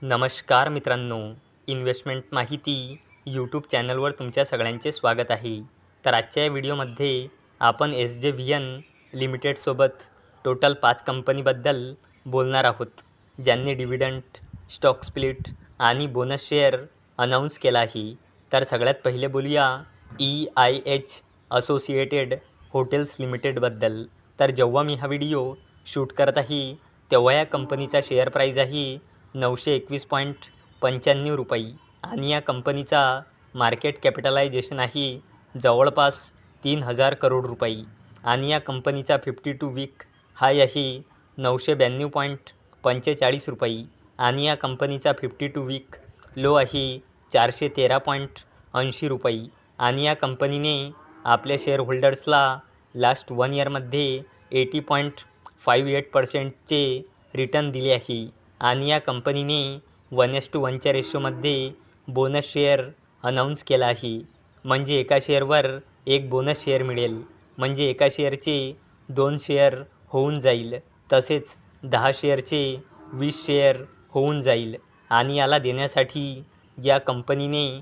नमस्कार मित्रांनो, इन्व्हेस्टमेंट माहिती यूट्यूब चॅनलवर तुमच्या सगळ्यांचे स्वागत आहे. तर आजच्या या व्हिडिओमध्ये आपण SJVN लिमिटेडसोबत टोटल 5 कंपनीबद्दल बोलणार आहोत, ज्यांनी डिव्हिडंड, स्टॉक स्प्लिट आणि बोनस शेअर अनाऊन्स केला आहे. तर सगळ्यात पहिले बोलूया EIH असोसिएटेड हॉटेल्स लिमिटेडबद्दल. तर जेव्हा मी हा व्हिडिओ शूट करत आहे तेव्हा या कंपनीचा शेअर प्राईज आहे 921.95 रुपये आणि या कंपनीचा मार्केट कॅपिटलायझेशन आहे जवळपास 3000 करोड रुपये आणि या कंपनीचा 52 वीक हाय आहे 992.45 रुपये आणि या कंपनीचा 52 वीक लो आहे 413.80 रुपये आणि या कंपनीने आपल्या शेअर होल्डर्सला लास्ट 1 इयरमध्ये 80.58%चे रिटर्न दिले आहे आणि या कंपनीने 1:1च्या रेशोमध्ये बोनस शेअर अनाऊन्स केला आहे. म्हणजे एका शेअरवर एक बोनस शेअर मिळेल, म्हणजे एका शेअरचे 2 शेअर होऊन जाईल. तसेच 10 शेअरचे 20 शेअर होऊन जाईल आणि याला देण्यासाठी या कंपनीने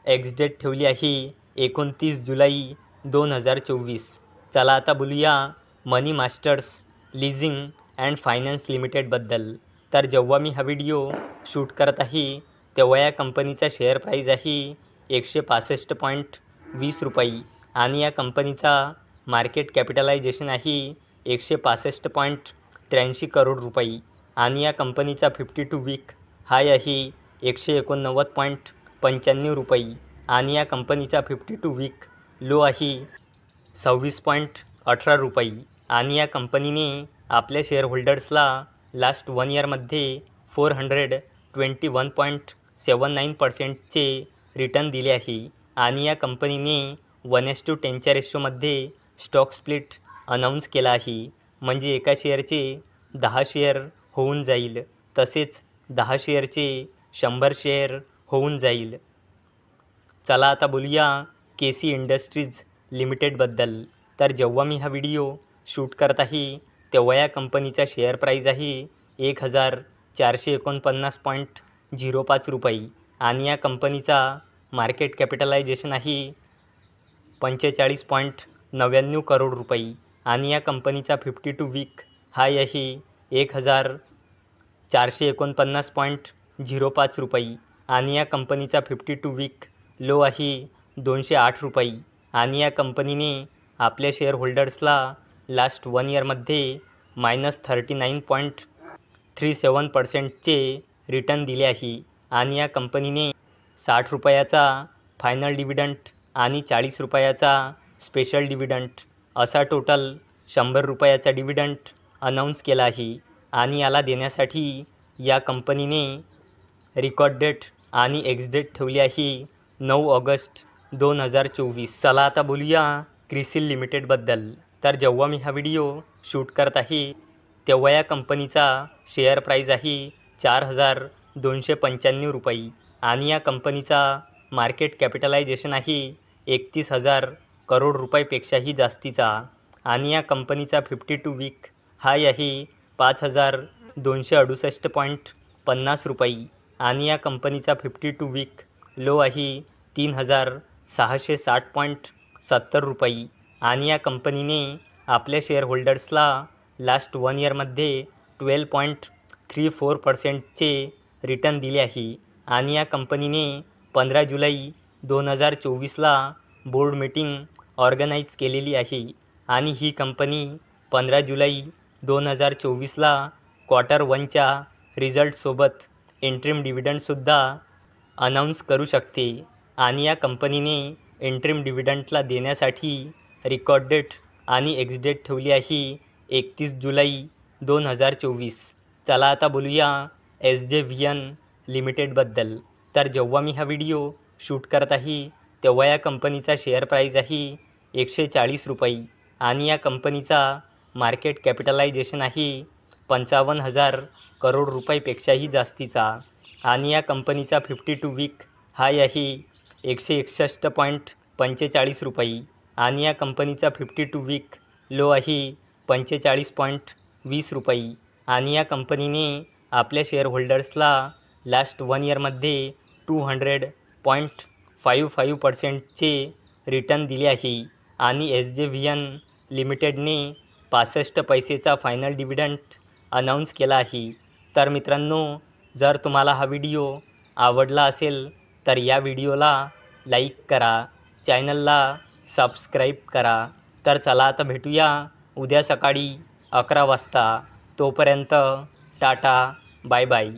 एक्सडेट ठेवली आहे 29 जुलै 2024. चला आता बोलूया मनी मास्टर्स लीजिंग अँड फायनान्स लिमिटेडबद्दल. तर जेव्हा मी हा व्हिडिओ शूट करत आहे तेव्हा या कंपनीचा शेअर प्राईज आहे 165.20 रुपये आणि या कंपनीचा मार्केट कॅपिटलायझेशन आहे 165.83 करोड रुपये आणि या कंपनीचा 52 वीक हाय आहे 189.95 रुपये आणि या कंपनीचा 52 वीक लो आहे 26.18 रुपये आणि या कंपनीने आपल्या शेअर होल्डर्सला लास्ट 1 इयरमध्ये 421.79%चे रिटर्न दिले आहे आणि या कंपनीने 1:10च्या रेशोमध्ये स्टॉक स्प्लिट अनाऊन्स केला आहे. म्हणजे एका शेअरचे 10 शेअर होऊन जाईल, तसेच 10 शेअरचे 100 शेअर होऊन जाईल. चला आता बोलूया KC इंडस्ट्रीज लिमिटेडबद्दल. तर जेव्हा मी हा व्हिडिओ शूट करत आहे तेव्हा या कंपनीचा शेअर प्राईज आहे 1449.05 रुपये आणि या कंपनीचा मार्केट कॅपिटलायझेशन आहे 45.99 करोड रुपये आणि या कंपनीचा 52 वीक हाय आहे 1449.05 रुपये आणि या कंपनीचा 52 वीक लो आहे 208 रुपये आणि या कंपनीने आपल्या शेअर होल्डर्सला लास्ट 1 इयरमध्ये -39.37%चे रिटर्न दिले आहे आणि या कंपनीने 60 रुपयाचा फायनल डिव्हिडंड आणि 40 रुपयाचा स्पेशल डिव्हिडंड असा टोटल 100 रुपयाचा डिव्हिडंड अनाऊन्स केला आहे आणि याला देण्यासाठी या कंपनीने रेकॉर्ड डेट आणि एक्सडेट ठेवली आहे 9 ऑगस्ट 2024. चला आता बोलूया क्रिसिल लिमिटेडबद्दल. तर जेव्हा मी हा व्हिडिओ शूट करत आहे तेव्हा या कंपनीचा शेअर प्राईज आहे 4295 रुपये आणि या कंपनीचा मार्केट कॅपिटलायझेशन आहे 31,000 करोड रुपयापेक्षाही जास्तीचा आणि या कंपनीचा 52 वीक हाय आहे 5268.50 रुपये आणि या कंपनीचा 52 वीक लो आहे 3660.70 रुपये आणि या कंपनीने आपल्या शेअर होल्डर्सला लास्ट 1 इयरमध्ये 12.34%चे रिटर्न दिले आहे आणि या कंपनीने 15 जुलै 2024ला बोर्ड मीटिंग ऑर्गनाईज केलेली आहे आणि ही कंपनी 15 जुलै 2024ला क्वार्टर 1च्या रिझल्टसोबत इंटरिम डिव्हिडंडसुद्धा अनाऊन्स करू शकते आणि या कंपनीने इंटरिम डिव्हिडंडला देण्यासाठी रेकॉर्ड डेट आणि एक्सडेट ठेवली आहे 31 जुलै 2024. चला आता बोलूया SJVN लिमिटेडबद्दल. तर जेव्हा मी हा व्हिडिओ शूट करत आहे तेव्हा या कंपनीचा शेअर प्राईज आहे 140 रुपये आणि या कंपनीचा मार्केट कॅपिटलायझेशन आहे 55,000 करोड रुपयापेक्षाही जास्तीचा आणि या कंपनीचा 52 वीक हाय आहे 161.45 रुपये आणि या कंपनीचा 52 वीक लो आहे 45.20 रुपये आणि या कंपनीने आपल्या शेअर होल्डर्सला लास्ट 1 इयरमध्ये 200.55%चे रिटर्न दिले आहे आणि SJVN लिमिटेडने 65 पैसेचा फायनल डिव्हिडंड अनाऊन्स केला आहे. तर मित्रांनो, जर तुम्हाला हा व्हिडिओ आवडला असेल तर या व्हिडिओला लाईक करा, चॅनलला सबस्क्राईब करा. तर चला आता भेटूया उद्या सकाळी 11 वाजता. तोपर्यंत टाटा, बाय बाय.